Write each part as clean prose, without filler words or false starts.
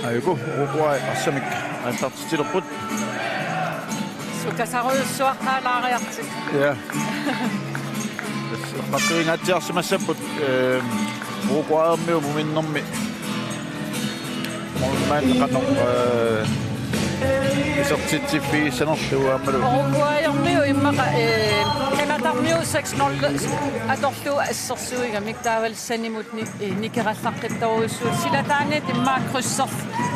Aiku, Uruguay, assamik, antartitilorput. Sukasaruussuaqaalaariartik. Ja. Qattuingaatiarsimassaput Uruguay muminnermi. Molman qanor isertitsippi sanerluaamalu. Uruguay immaqa Kanadarmiu 6-0 atorlu assersuigamik taaval sanimut nikerallaqqittaruissuut silataanit immaa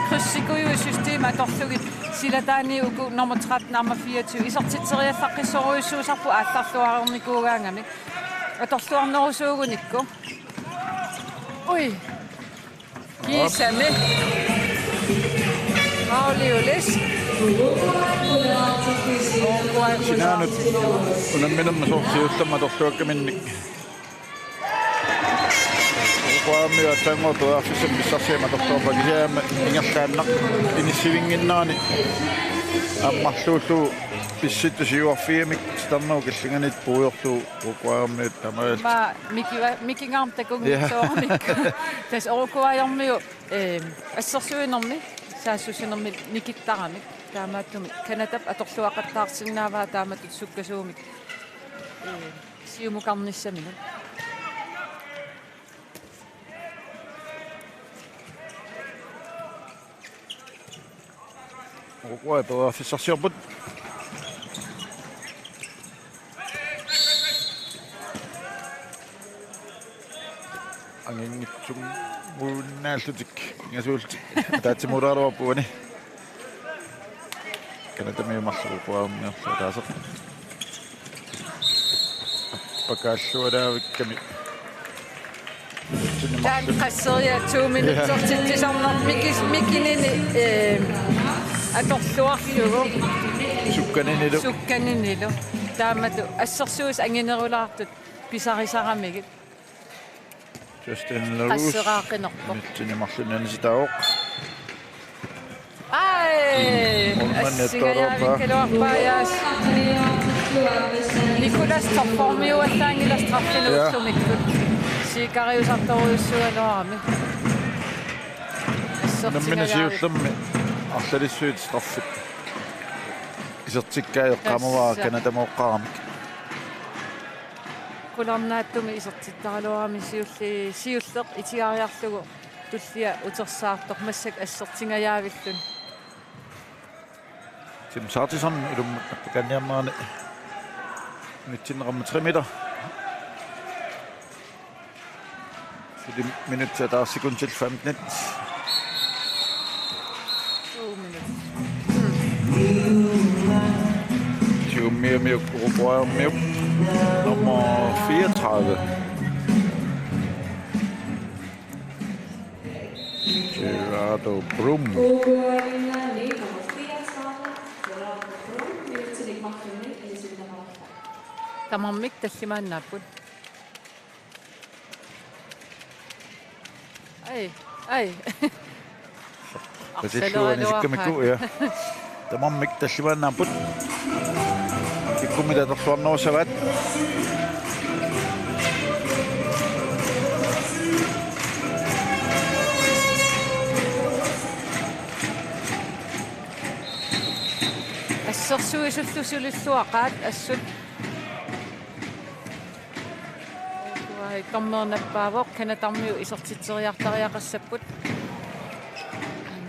kryssikuju system atorlugit silataani uku nummer 13 nummer 24 isertitseriallaqqissoruissuusarpu aallarluarernikuugaangamik atorluarnerusuugunikku ui kiisami Auliulis Sinäännyt unamminamma sortiuttamma torluakkaminnik. Uruguaymia tangotuarsisammisarsiama torluapakisiaama ingerlaannaq inissivinginnaani ammarluullu pissittusiuarfiamik starnuu killinganit puujorlu Uruguaymia tamaal ma mikingaartakungitsoormik tas Uruguaymia assersuinermi saassusinermi nikittaramik taamaattumi Kanadap atorluaqattaarsinnaavaa taamatut sukkasuumik siumukarnissaminu Uruguay tuarfissarsiorput angingitsum muunaallutik ingasuulti taatsimuraarorpuani kanatamiumarluquaammiarlu taaseq pakaallualaavikkami Tan qasseria 2 minutes ortittisarnert mikinini atorluarlugu sukkaninilu taamatu assersuus anginerulaartut pisarissaramigit Justin Lewis qasseraaqqinerpo mitinimarlunani sitaaoq Assingajavikkeluarpaajaas Nicolas torformiuallaangilas traffinuussumiklut siikariusartoruissualuarami namminasiullermi арлалиссуит страффит исертиккаеққамаваа канатамооққарамик куларнааттуми исертиттаралуарами сиуллеқ итигариарлугу туллиа утерсаартор массак ассертингаjaavillun Tim Sartison ilum kanniammaani mitsinneramma 3 meter 4 minutter der sekund til 15 mere Uruguay med nummer 34 Gerardo Brum Tamammik tallimaannaaput ai Arseluani sikkamikku ja tamammik tallimaannaaput ikkumida torluarnerusavat assersuisullusulilluaqaat assut kammernappaawoq kanatarmiu isertitseriartariaqassaput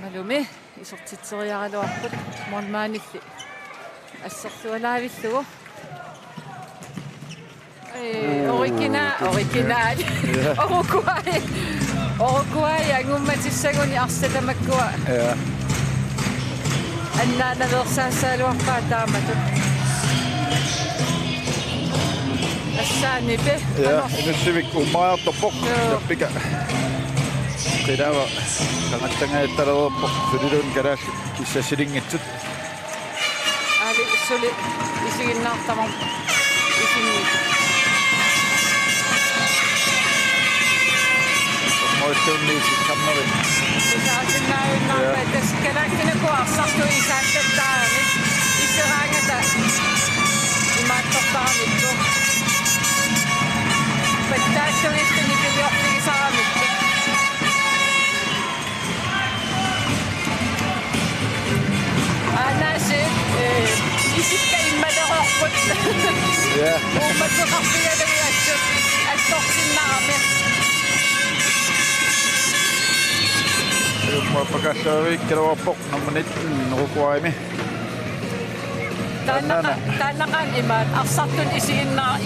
malumi isertitseriaraluarput mormaanilli asserlualaavillugu original Uruguay angummatissaguni arsalamakkua annaanaversaasaaluarpaa taamatut assaanipe inussivik ummaartorpoq yappika qilava qanattangaattarererpoq suliluun kalaallu kissasilinngitsut ali suli isiginnaartamam isinni moittuunniisi kammerit isaasinnaayunnaarpa taskalakkinaku arsartu isaattattaarami iseraangata imaattortaramikku pattaattugittunikiviortigisaramikku Ja. Umatsuqarpiga laviassut аллорсиннаарами. Jumma pakassavikkalaappoq nummanit Uruguaymi. Tanaqan imaat arsartun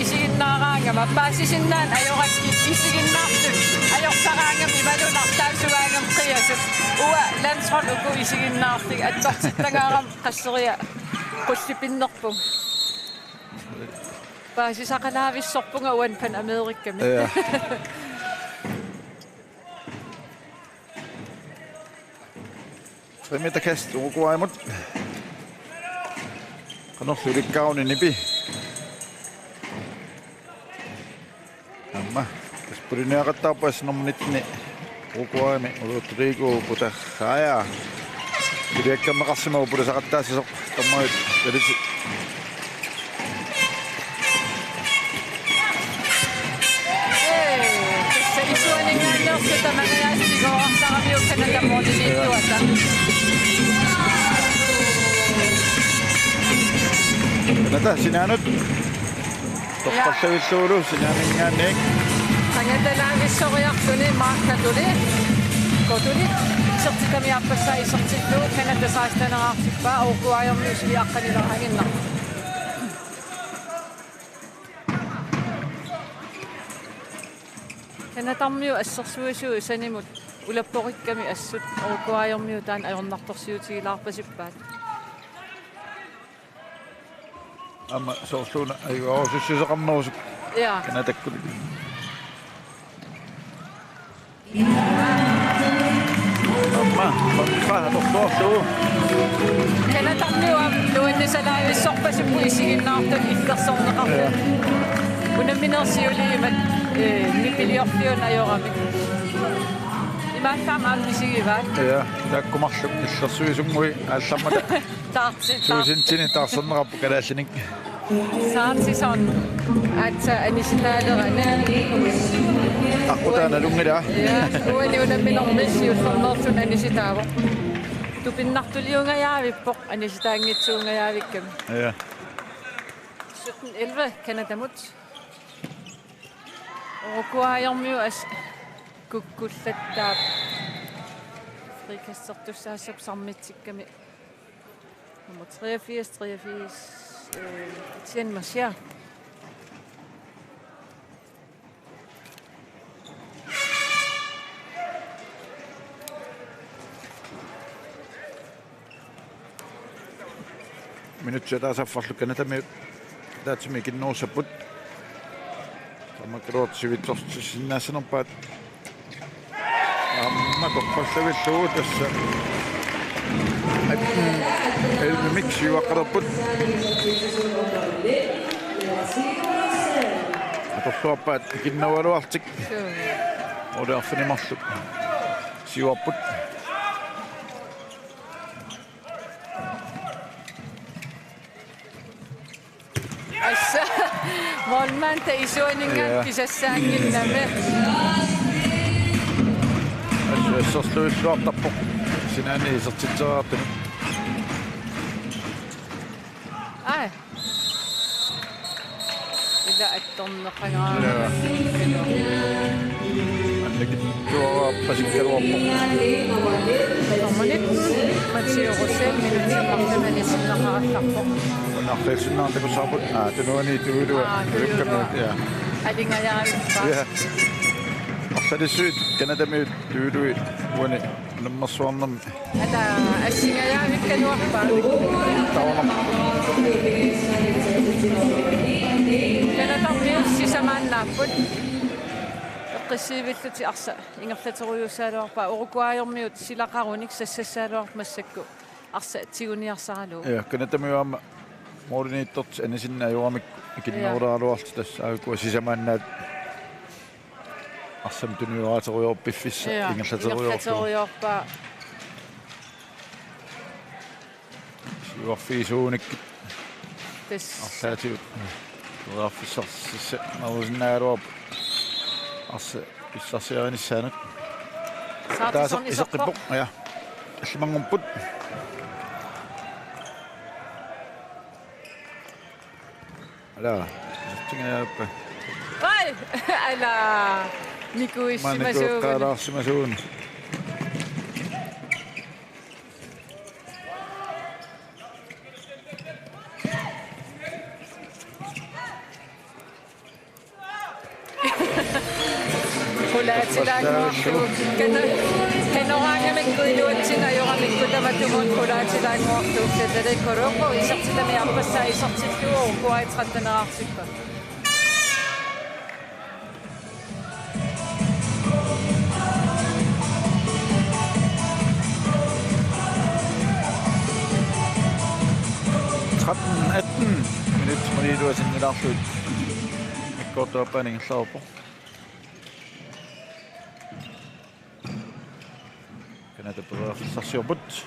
isiginnaaraangama paasisinnaat ajorakki isiginnaartut ajortaraangam imalunartaasuaangam qiasut uwa landsroll uku isiginnaartik attortitangaaram qasseria qullipinnerpung paasisaqalaavissorpunga uan pan Amerikkami. Ja. Meterkast Uruguaymut. Kanorlulikkauninipi. Amma kaspurineaqattaarpas normnitni Uruguaymi Rodrigo Putahaya. Kiriakkamaqarsimagu pulasaqattaassisoq tammagut talisi. Nata sinanut toqqallavillugulu sinaningaanniik Qangatalaavissoriartuni maarkatuli kotuli sertikamiarpassa isertillu kanatasaastanaartippa Uruguayermiusli aqqanilerhanginnar. Kanatarmiu assersuisiu isanimut ulapporrikkami assut Uruguayermiu taan ajornartorsiutigilaarpasippaat. Amma soorluuna ayuarusussiseqarnerusuk Ja. kanatakkuli. Amma torluarlugu. Kanatarmiu luannisalaavissorpasippu isiginnaartut illersorneqartut. Unamminersiuliimat nipiliorliun ajoramik. Imaallaam aamisigivaat. Ja, taakkumarluk illersuisungui aallarmata. Suusintini taarsernerappu kalaallinik. Saartison atsa anisinaalerana. Aqutaana lungila. Ja, uani unamminermissiullernertun anisitaava. Tupinnartuliungajaavipoq anisitaangitsuungajaavikkami. Ja. 1711 Kanatamut. Uruguayermiu as kukkullattaap frikassertussaassup sarmitsikkami. Nummer 83 Etienne Marchia. Minutsia taasaffarlu kanatami taatsimi kinnuusapput. Tammakruotsivitsortissinnaassanerpaat. Amma toqqallavilluu tassa. Elmimiksi juaqqalerput. Atorluappaat kinnavaluartik. Odaarfinimarluk. Siuarput. Assa molmanta isuaningan kisassaanginname. Assorluilluartarpoq sinani isertitseraartunu. Ai. Ila attorneqangaa. Annakittuarappasikkaluarpoq. Tormanit matsiorusel minutsimmartananissinneqarallarpoq. Narfilsinnaartakussaarput tanuani tuulua yukkamiut ja. Alingajaavippaa. Ja. Artalissuit kanatamiut tuului uani nammersuarnermi. Ata assingajaavikkanuarpaa. Taunam. Kanatarmius sisamaannaaput. Eqqisiivilluti arsa ingerlaterujussaaluarpaa Uruguayermiut silaqarunik sassasaaluarmassakku arsa tiguniarsaralu. Ja kanatamiuamma mooriniittort anisinna ajuamik kinnuuraaluart tassa aakua sisamaannaat arsam tuniuraateruyorpiffissa ingerlateruyorpaa. Siuarfiisuunik arsaatiut uarfissarssissa marusinnaaluap arsa pissarsianissaanut Saatisorn iseqqippoq ja allimangumпут ala Tingayaappa. Ai! Ala! Nikuissimasuun. Qaalaarsimasuun. Qulaatilaanguartu kenoraangamikku iluatsinayoramikku tamatumun qulaatilaanguartu tatalekkoruuqu isartilamiarpassaa isartilluo kuaitrattaneraarsikka. Minut mariluasinnilaarluit mikkortuappaningerlarupo. Kanata peraaffissarsiorput.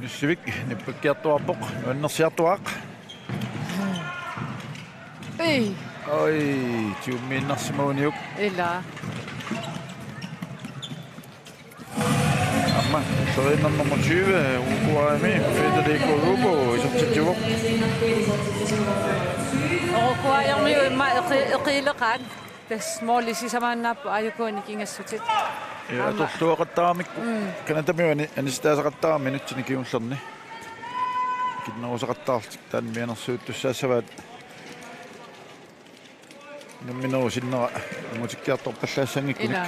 Nussivik nippakkiartuarpoq nuannersiartuaaq. Ei. Oi, tiummiinnarsimuuniuk. Ila. Amma, soriinner nummer 20, Uruguay, Federico Rubo, isartitjuvoq. Uruguay-armiu imma eqiileqaat tasmoollisisamaannaappu ajukuunikingassutit. Ja torluaqattaamikku kanatamiu anistaasaqattaami nutsini kiunlerni. Kinnerusaqattaartik taan mianersuuttussaassavaat numminerusinnera mutikkiartorpallaassanngikkunik.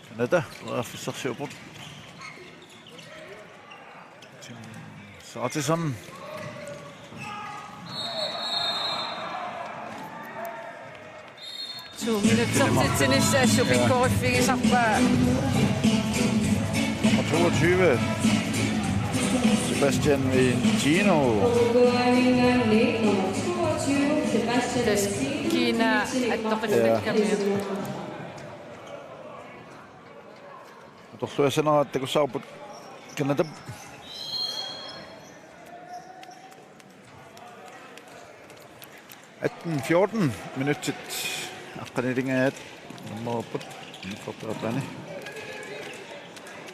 Kanata peraaffissarsiorput. Saatisan. Minutsortitsinissaassuk ikkoriffigisarpaa. Nummer 22. Sebastian Vincino. Taskiina attoqillakkamia. Torluasaneraattakku saarput kanata 14 minutit aqqanilingaat nummerput mikkortuarpaani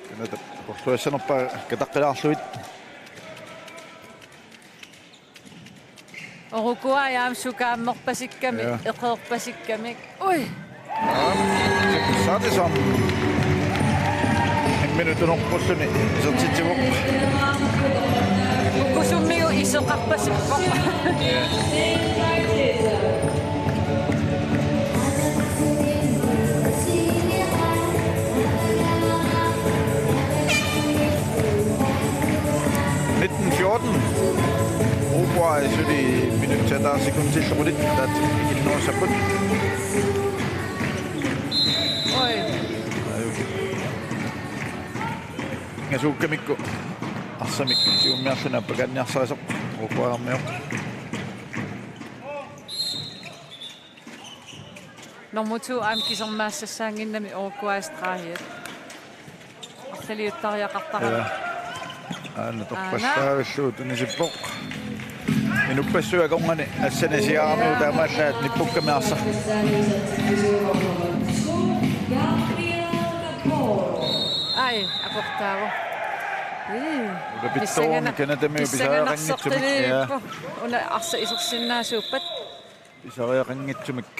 kanata torluasanerpaa kataqqilaarluit Uruguay aamsukaammerpasikkami eqeerpasikkamik. Ui. Saatisan. Minuten oppulluni isartittivoq. Ukusummiu iseqarpasikkoq. 19:14. Uruguay suli minuuttia taas sekundillerunit taat ikinnuasapput. Oi. Ngasuukkamikku arsamik siummiarluna pakanniarsaasoq Uruguay-armiuq. Normutu aamkisermaassasaanginnami Uruguay-Australiat. Artaliuttariaqartara. Anna torpassaavilluu tunisippoq. Inupassuaqorngani assanisiaarmiu taamaallaat nippukkamiarsa. Ai, aportaavo. Pittoorni kanatamiu pisaaqangitsumik. Una arsa isersinnaasuuppat. Pisaaqangitsumik.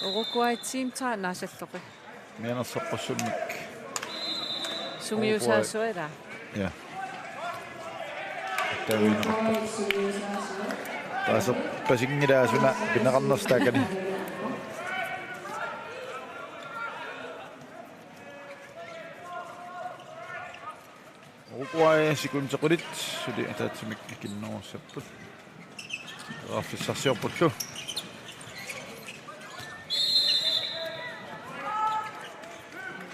Uruguay team taannaasallоqi. Mianersoqqussummik. Sumiusaasuera. Ja. Taviineraqqa. Taasa pasingilaasuna pineqarnerstaakani. Uruguay sikuntequlit suli ataatsimik ikinnerussarput. Raaffissarsiorpullu.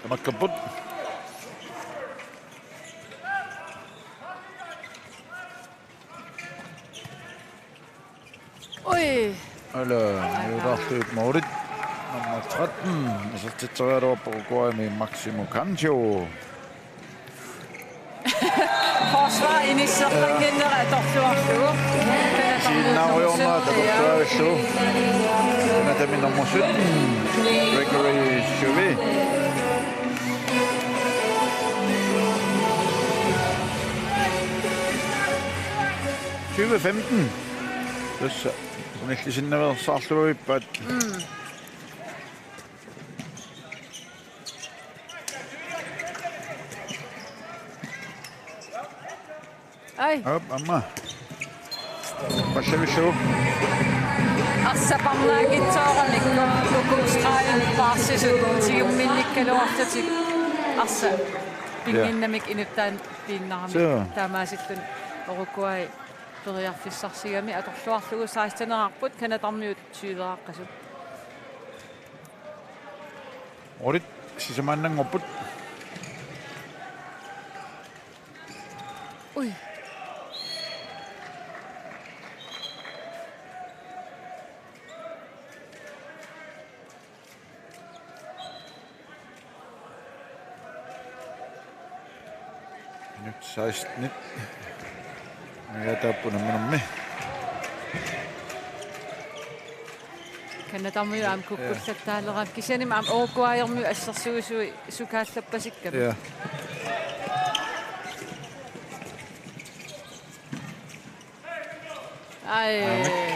Tamakkaput. Oi. Ala, nuudarluut Maurit. Nummer 13. Isartitterialuarpa Uruguay med Maximo Cancio. Forsvar inisserqanginnera torluarlugu. Kanada nummer 17. Gregory Chauvet. Tässä on ehkä sinne vielä saastuvippäät. Ai. Amma. Passer vi så. Assa pamnaankin tooramikko lukuustraajan paassisut tiumminnikkaloortatik assa pinginnamik inuttään pinnaramik tämä sitten Uruguay periarfissarsigami atorluarlugu 16-nerarput Kanadarmiut syyderaaqqasut orit sisamannangorput ui nyt sais nyt tappunut minun Kanadarmi am kukkullattaaleram kisanim am Uruguayermi assersuusui sukaallappasikkami ja ai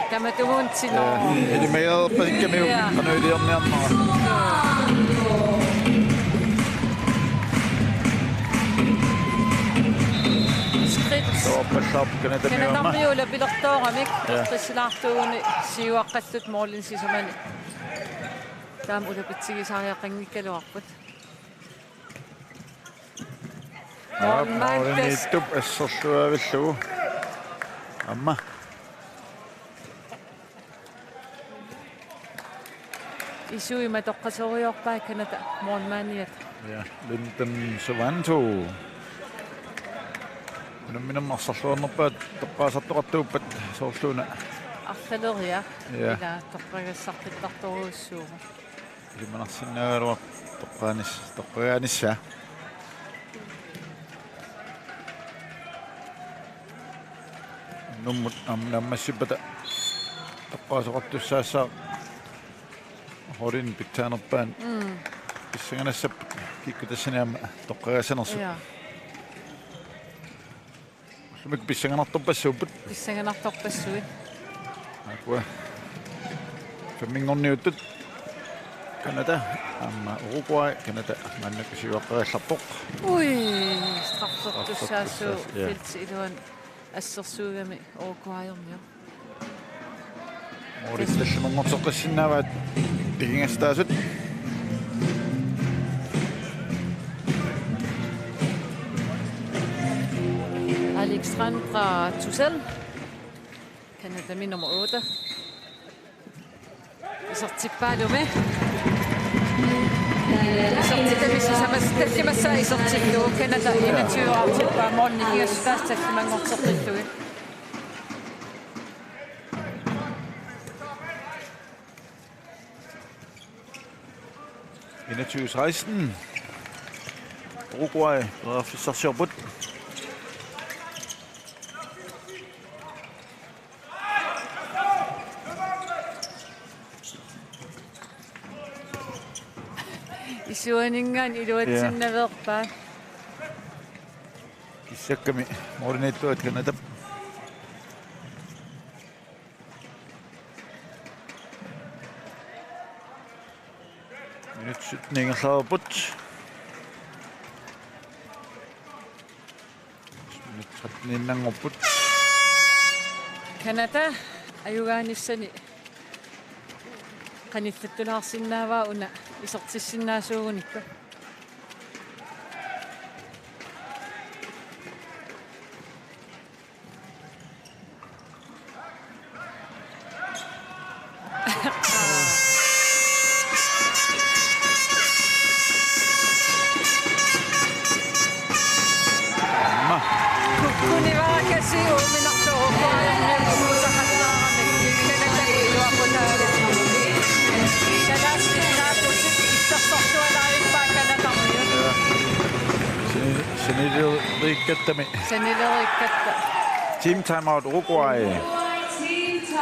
tämä tumuntsino eli meillä pasikkami kanöidiarniarnaa Kanadarmiulla pilertooramik qissilaartuuni siuaqqallut moorlin sisumani taam ulapitsigisaariaqanngikkaluarput moorlin tup assersuavillugu amma isuima toqqasoriorpaa Kanada moormaaniat ja Linton Savanto minun massasluornerpaat tappaasartoqartuuppat soorluuna арлалериа ja ила тоққагассартиттарторуuссуuma илиманарсиннаагаруа тоққаанissa nummut nammassipata tappaasоqartussaassaa horin pittaanerpaan pissanganassap kikkutassaniama toqqagasanersu Mik pissanganartorpassuuput pissanganartorpassui akua femminngorniuttut Kanada amma Uruguay Kanada mannakasiuaqqagallarpoq ui strafsortussaassuu filtsi iluan assersuugami Uruguayermio moristallamortorqissinnaavaat tigingastaasut Alexandra Tussel, Kanada nummer 8. Isortippalume. Isortitamissamastallimassa isortillu Kanada 21-artippa moornigiassutaastallimangortortillugi. Rejsen Uruguay Fissarsiorput isuaningaan iluatsinnaverpaa kissakkami mooriniittuat Kanada nyt ningerlaarput nyt ninnangorput Kanada ajugaanissani qanillattunaarsinnaavaa una isortissinnaasuugunikka Senilerikkattä. Team timeout Uruguay. Så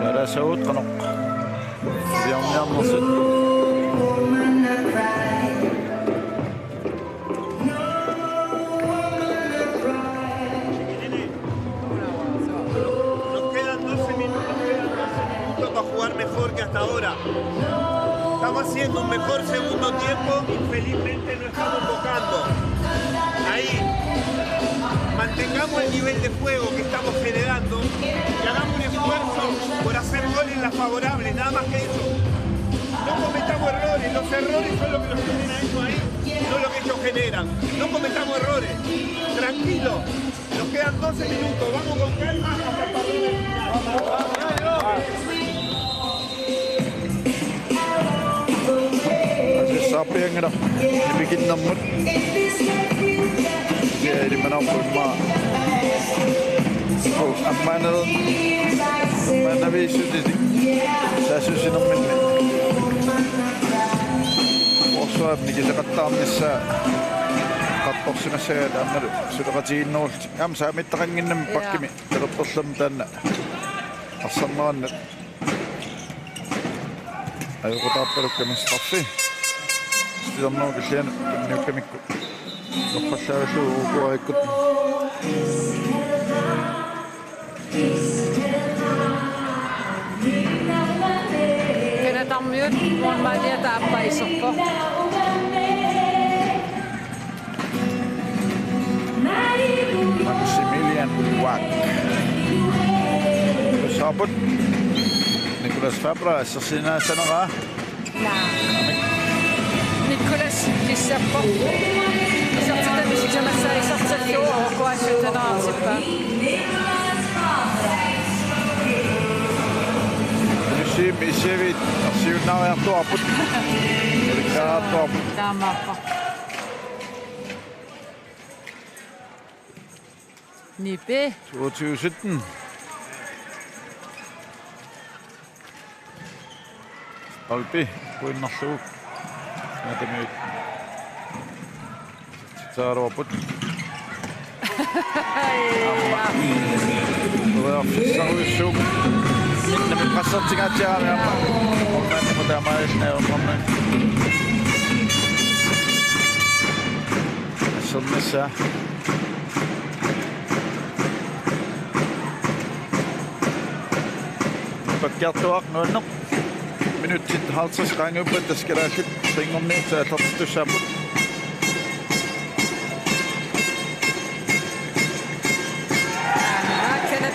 er der så udgående. Vi omhjælper os. Jugar mejor que hasta ahora. Estamos haciendo un mejor segundo tiempo, infelizmente no estamos tocando. Ahí mantengamos el nivel de juego que estamos generando y hagamos un esfuerzo por hacer goles las favorables, nada más que eso. No cometamos errores, los errores son lo que nos tienen a ellos ahí, no lo que ellos generan. No cometamos errores, tranquilo, nos quedan 12 minutos, vamos con calma hasta el partido final. Sapi yang dah dibikin nomor. Jadi mana pun mah. Oh, mana bisu di. Saya susi nomor ni. Oswab ni kita kata misa. Katok sini saya dah mer sudah kaji nol. Kami saya minta kengin nampak kami terus lemtan. Asal mana? Ayo kita perlu kami stopsi. Sitten on oikein niukemikko. Loppassa ei tuu aikut. Kena tammiut mon malia taappaisoppo. Maximilian Wack. Sabot. Nicolas Fabra, essa siinä sanoa. Nicolas Lissappo. Sortita missikämässä ei sortita Uruguay syötänä. Isevit, siunaa ja tuoput. Elikkä tuoput. Tamappa. Nipe. 2017. Alpi, kuin nasuu. Näitä nyt. Saa ruoput. Tulee offissa huissuun. Minne me passat sinä tjäällä. Mennä kun tämä esne on monen. Tässä on missä. Pakkiattua noin. Minut sitten haltsas kangen upetas keräsit. Tingom niin se tatstussaput.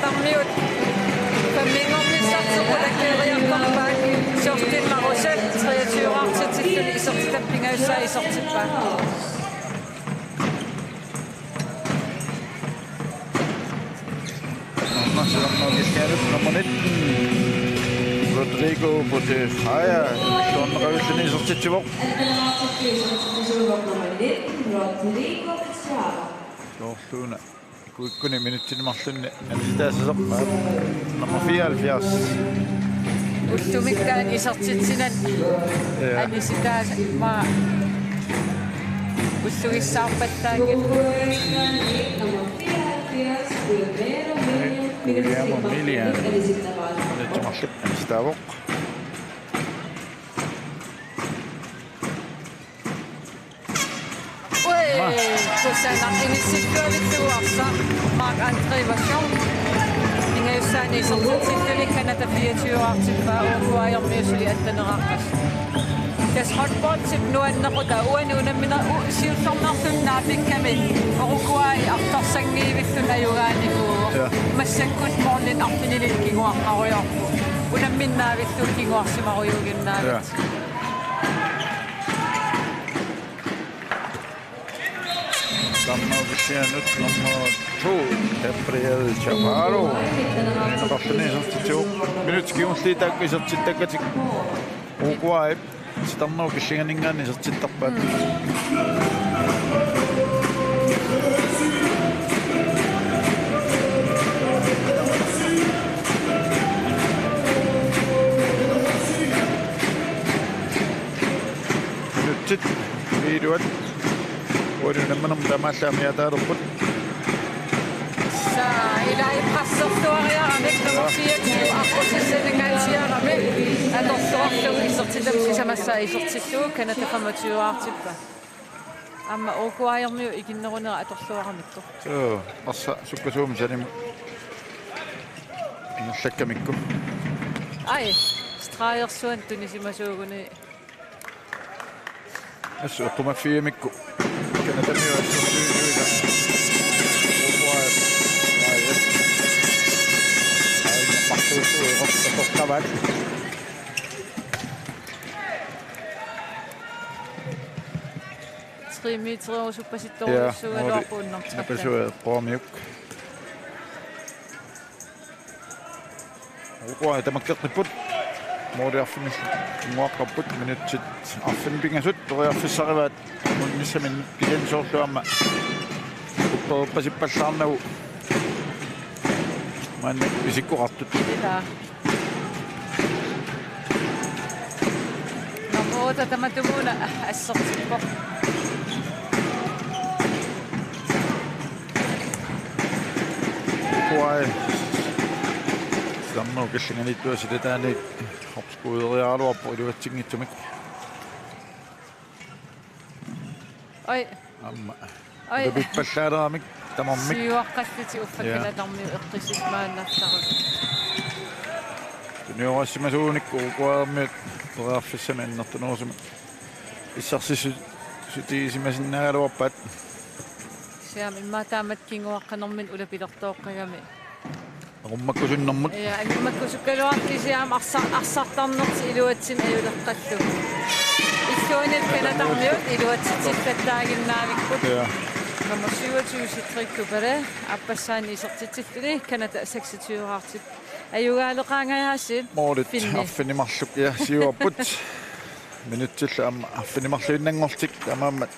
Tammiut. Mingom niin satsu kuitenkin päin. Sortin maroset. 23 artset sitten isortit tappingayssa isortit päin. Se on oikeastaan nyt nummer 19. Rodrigo på det højre. Sådan røvelse ned så tæt til vor. Slående. Kun i minuutin mahtunne. Ja sitä se soppa. Nummer 74. Uttu mikään isortit sinne. Eli sitä mä uttuissa opettaakin. Guillermo Milian. Nyt mahtunne sitä vor. Tuossa on initiativit tuossa. Mark-André version. Minä jossain ei sortit sitten liikennätä 24 Uruguay on myös yli etten rakas. Tässä hotbotsit nuenna kuta uenuuden minä siusornartunnaa pikkämin Uruguay artarsangiivittun ajugaanikuur. Massen kutmorlin artinililkinguarnaruyorpu. Unan minnaa vittu kinguarsimarujuginnaavit. Samma officiellt ut nummer 2, Gabriel Chavarro. En partner substitut. Minutski slita kun sitten takaisin Uruguay. Samma officiellt ingen niin sitten tappat. Nyt sitten videot. Voidaan nämä tämä mitä täällä on. ila i passortuariarami nummer 24 arqutissanangaatiarami atorluarlugu isertillam sisamassaa isertillugu Kanada 25-artippa amma Uruguayermiu ikinnerunera atorluaramittu so massa sukkasuum sanimu ingerlakkamikku ai straajersuan tunisimasuuguni assu oqumaffiimikku Kanadamiu assurtuusuuga Uruguay طبعا 3 meter suppasittoruissugaluarpuunner напасуа qoamiuk Uruguay tamakkeqnipput mooriarfimil nguaqqarput minutsit arfinpingasut toriarfissarivaat munnissamin pisensoorluamma upperuppasippallarnagu manne isikkuqartut ila namuuta tamatumuuna assertippoq Uruguay samma ukillinganittuasitataani hopskuuderiaaluarpu iluatsingittumik oi amma oi tapippallaaderamik tamarmik siuaqqalliti uffakkalallarmiu eqqisismaannartarut tuniorassimasuunik Uruguayermiut toriarfissami annertunersuma issarsisu sutiisimasinnaagaluarpaat siam imma taamat kinguaqqanermin ulapilertooqqagami aqummakkusunnermut ja immakkusukkaluarti siam arsartarnerti iluatsin ajuleqqallu illuinit Kanadarmiut iluatsitillattaaginnaavikput nummer 27 sitrikkupale appassaani isertitilluni Kanada 26-artip ajugaaleqaangajaasit moolit affinimarluk ja siuarput minuttilla amma affinimarluinnangortik amaammat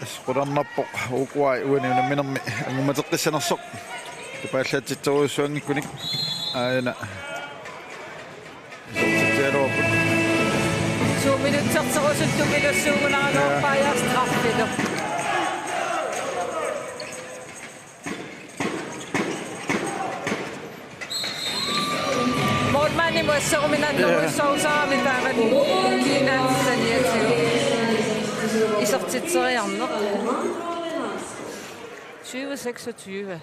asqularnarpoq Uruguay uaniunamminermi angumateqqissanersoq tupaallaatitteruissuangikkunik aayana isertitialuarput 2 minutterterusuttuk ilussuugunaraluarpaajaas traffilu Mortmani muasseruminannerussausarami taarani kiinaallaniatiu isertitseriarneq 2026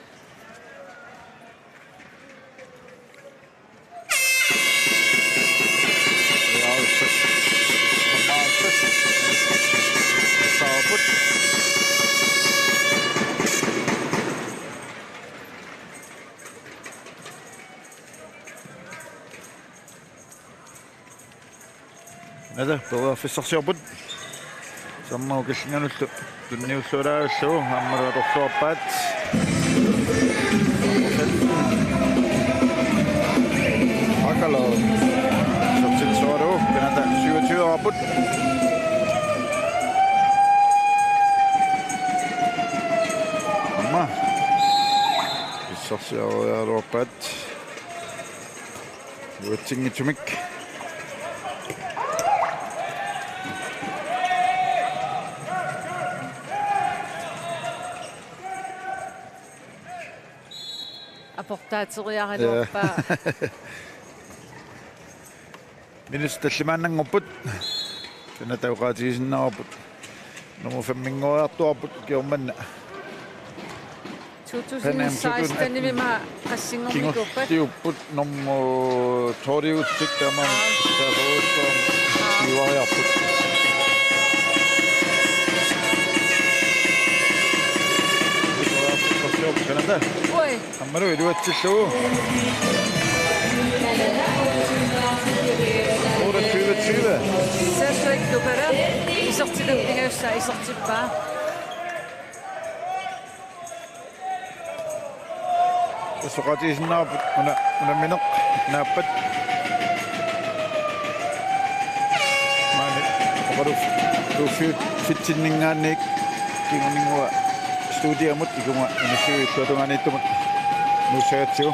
Nada, toriarfissarsiorput samma ukillinganullu tunniulluulaagallugu ammaluatorluarpaat akala sortitsualugu Kanada 27-arput amma issarsiaruarpaat luatsingittumik апортаатериариуарпаа minus tallimaannangorput Kanada uqaatigisinnaarput nummer 5-ngoriartuarput kiormanna 2016 nivima qassingormikuppat kiungortiupput nummer 30 tamam taruussuam kiuariarput Kanada oi ammalu iluatsillugu ora 2020 sassuikkupala isertilupingaussaa isertippaa tassoqatigisinnaarput unammineq naappat maani oqalu fitsinningaanniik kingorningua studiamut ikunga inisiuilluatungaaniittumut nuussagatsigu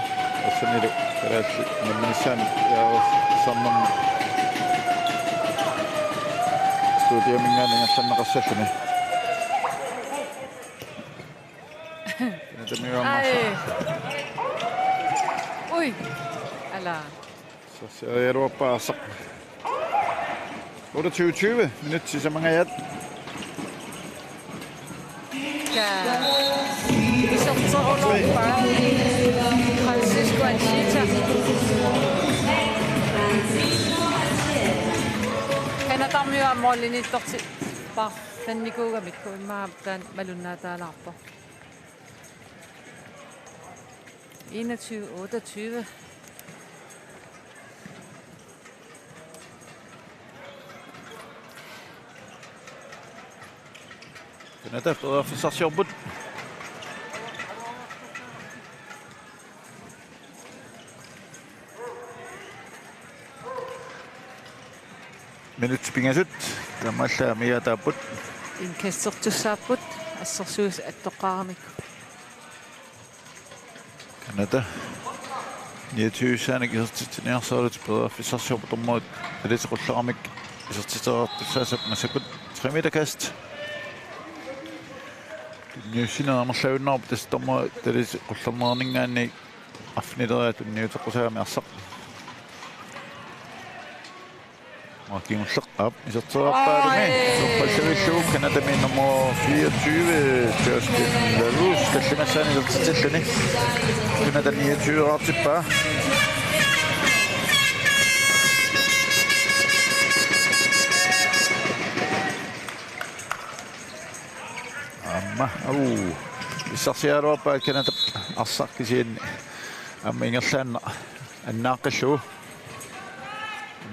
assanilu kalaassi namminissaan yaarusarnermi studiamingaanningersanneqassalluni Ui. Eller. Så ser jeg du bare så. 28 minutter til så mange af jer. Ja. Så holder bare. Francisco Anchita. Kanada myö mollini toksi. Pa. Sen nikuga mitko mä tän Nunaata lappo. 21-28. Kanada prøver for sig sjovt. Minut pingas ut. Lamalla miyata put. Inkassertussaaput assarsuus attoqaramik. Kanada. 29 saanik isartitiniarsaalut prøver for sig sjovt området. Det er så rullaramik. Isartiteraartussaasap masakut 3 meter kast. Nyusinaa marlaunnaarpu tastamma talis qullarnerningaanni afnileriat unniuteqqusaamiarsaq markiingulleqqaap iserteraarpaarumi soqqallavilluu Kanadami nummer 24 Justin Lavus kallimassaani isertitillani Kanada 29 raartippaa Isarsiaruappa Kanada arsaqqisiin amma ingerlaanna annaaqilluu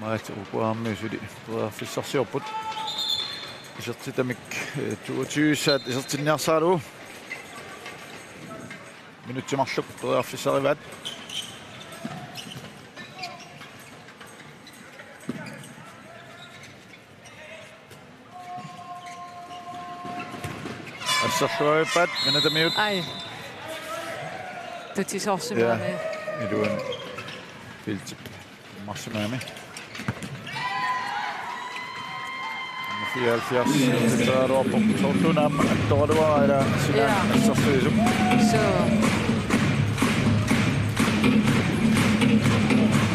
maat uquaammi suli fissarsiorput isertitamik 22 saat isertinniarsaaluu minuttimarluk fissarivaat Assarluapat minutamiut. Ai. Det er også meget. Ja, det er en vildt maksimum. 74, det er der på Tortunam, der det var der siden så stød. Så.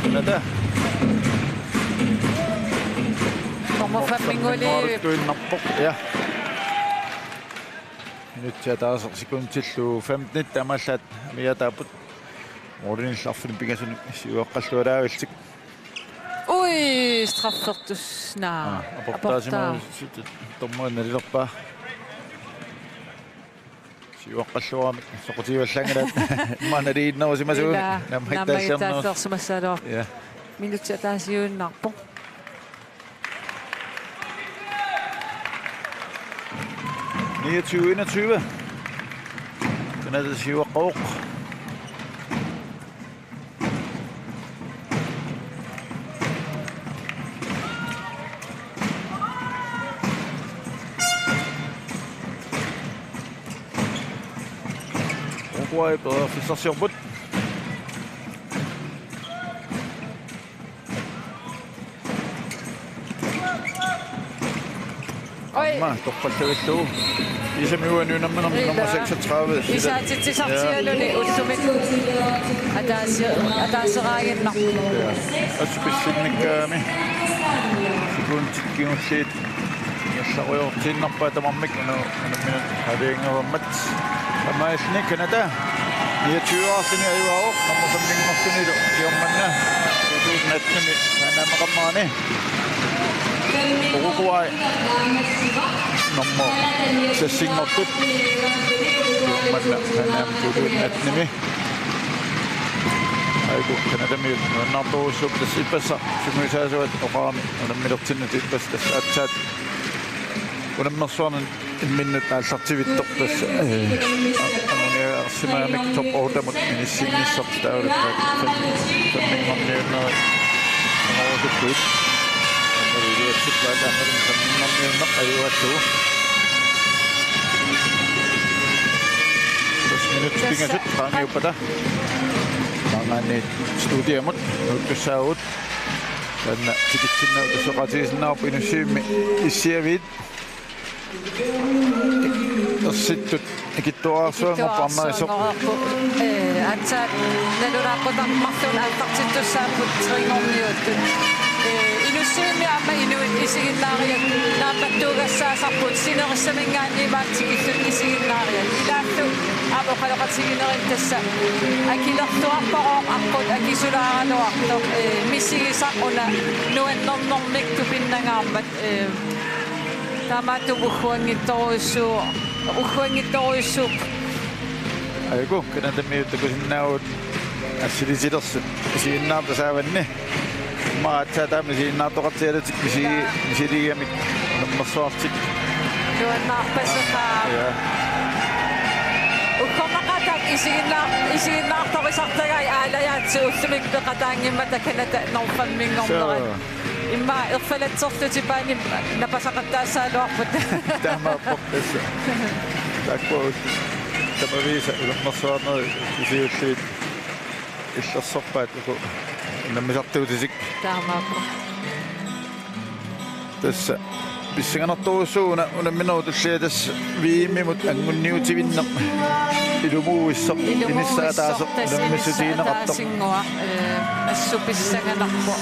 Hvad der? Kommer Flamingoli. Ja. Nyt der er sekundtillu 15 tamallat miyataaput ordinillarfuni pigasun siuaqqalluaraavillik Ui straffertus na aportaasimu tommuannalilerpaa siuaqqalluaramik soqutiivallangalaat manaliinnerusимасуун наммагитааферсумассаалуар ja минутсатаасиууннарпо Ni 21. Den er det siver qooq. Uruguay bedre fissarsiorput. Amma toqqallavilluu isamiuan nummer 36. Isa tisartialuni utsumik ataaseraagannaq. Aspissinnikkaami sikuntikkiulliit yassariortiinnarpaa tamarmik minut haliingerammat amaallni Kanada 29 ayuaoq nummer 5 tiormanna 2018 hanamaqammaani Uruguay nummer 16 tiormanna hanam 2018 aiku Kanadami nartuussup tassipassa sumuisaasuat oqaami unammilertinnu tippas tassaatsaat unammersuarnan imminnut aallartivittor tassa ammuniarsimaamik top ortamut minissinnissortaaulak famminngorniunneri amorusupput amariuatsippaat amarin famminngorniunneq ayualluu 10 minut pingasut qaangiuppata Mangani studiamut nuttussaavut tanna tikitsinnaut soqatiisnaarpu inussiimmi issiavit Sitten kittuarsuanga parnarisoq atsa nalulaaqqutarmarlun aattartittussaaput triingorniuuttut inussiimiaama inuit isiginnaariat naapattuugassaasarput sinerissamingaanniimaatsikillut isiginnaariat ilaattu avoqaloqatiginerin tassa akilertuarpaqooq aqqut akisulaaruartoq missigisaquna nuannornormiktu pinnangaarmat tamattu uhuangittoruissuuq aiku kanatamiutta sinnaut assilisilers isiginnaarta saavanni maatsaataami isiginnaartoqartialutik misiligamik nammersuartik nuannaarpasaqaa ukkomaqatak isiginnaartorisartagai aalayaatsi ullumikpe qataangimmata kanata norfamminngornerat imma irfalatserlutipaani napasaqattaassaaluarput taamaaportassa takkuus tamavisa ulernersuarneri isiulluit illersorpaat uku nammisartuutisik taamaapo tassa pissinganertuussuuna unamminerutulliatas viimmimut angunniutivinneq ilumuuissoq inissaataasoq nammissutiineqartoq assuppissanganarpo